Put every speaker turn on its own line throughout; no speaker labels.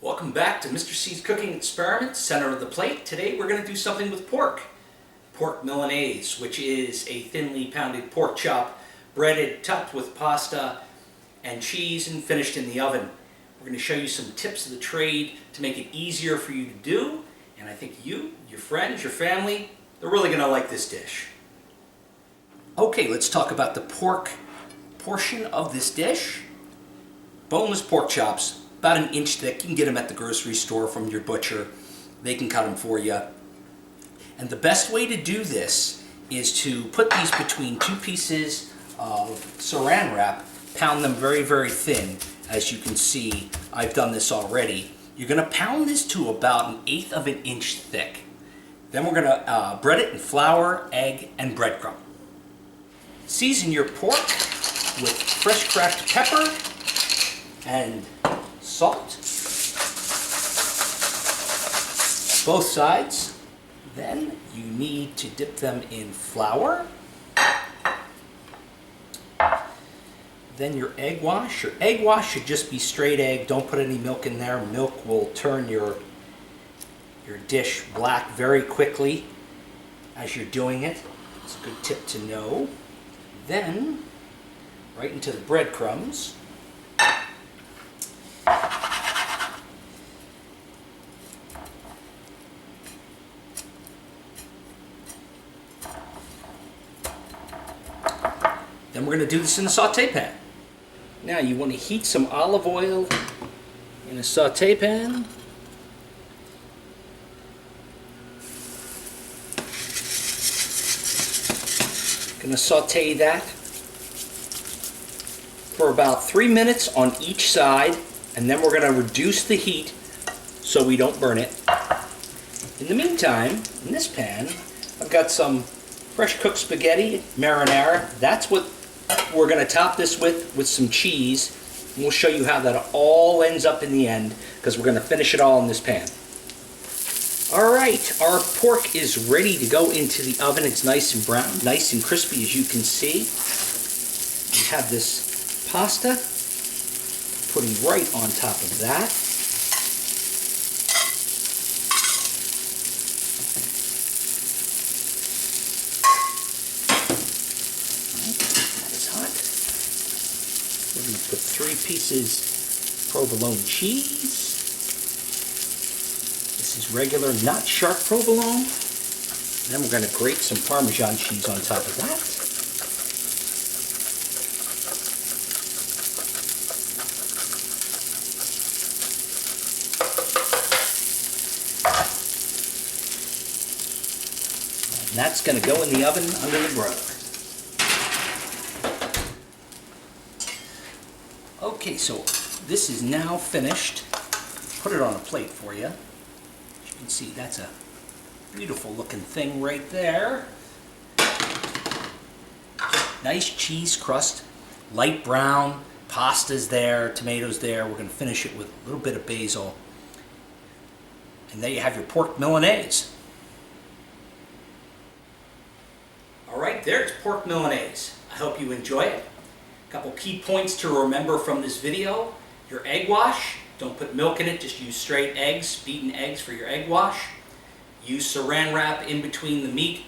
Welcome back to Mr. C's Cooking Experiment, center of the plate. Today we're going to do something with pork. Pork Milanese, which is a thinly pounded pork chop, breaded, topped with pasta and cheese and finished in the oven. We're going to show you some tips of the trade to make it easier for you to do, and I think you, your friends, your family, they're really going to like this dish. Okay, let's talk about the pork portion of this dish. Boneless pork chops, about an inch thick. You can get them at the grocery store from your butcher. They can cut them for you. And the best way to do this is to put these between two pieces of saran wrap, pound them very, very thin. As you can see, I've done this already. You're going to pound this to about 1/8 of an inch thick. Then we're going to bread it in flour, egg, and breadcrumb. Season your pork with fresh cracked pepper and salt. Both sides. Then you need to dip them in flour. Then your egg wash. Your egg wash should just be straight egg. Don't put any milk in there. Milk will turn your dish black very quickly as you're doing it. It's a good tip to know. Then, right into the breadcrumbs. Then we're going to do this in a saute pan. Now you want to heat some olive oil in a saute pan. Going to saute that for about 3 minutes on each side, and then we're going to reduce the heat so we don't burn it. In the meantime, in this pan, I've got some fresh cooked spaghetti, marinara. That's what we're going to top this with some cheese. And we'll show you how that all ends up in the end, because we're going to finish it all in this pan. Alright, our pork is ready to go into the oven. It's nice and brown, nice and crispy, as you can see. We have this pasta, putting right on top of that. That is hot. We're going to put 3 pieces provolone cheese. This is regular, not sharp provolone. Then we're going to grate some Parmesan cheese on top of that. And that's going to go in the oven under the broiler. Okay, so this is now finished. Put it on a plate for you. You can see that's a beautiful looking thing right there. Nice cheese crust, light brown, pasta's there, tomatoes there. We're going to finish it with a little bit of basil. And there you have your pork Milanese. Alright, there's pork Milanese. I hope you enjoy it. A couple key points to remember from this video. Your egg wash. Don't put milk in it, just use straight eggs, beaten eggs for your egg wash. Use saran wrap in between the meat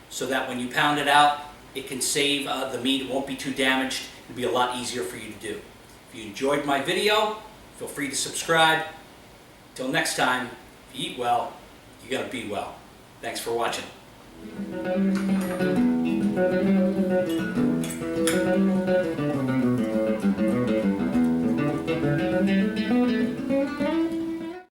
so that when you pound it out, it can save the meat. It won't be too damaged. It'll be a lot easier for you to do. If you enjoyed my video, feel free to subscribe. Till next time, if you eat well, you're going to be well. Thanks for watching.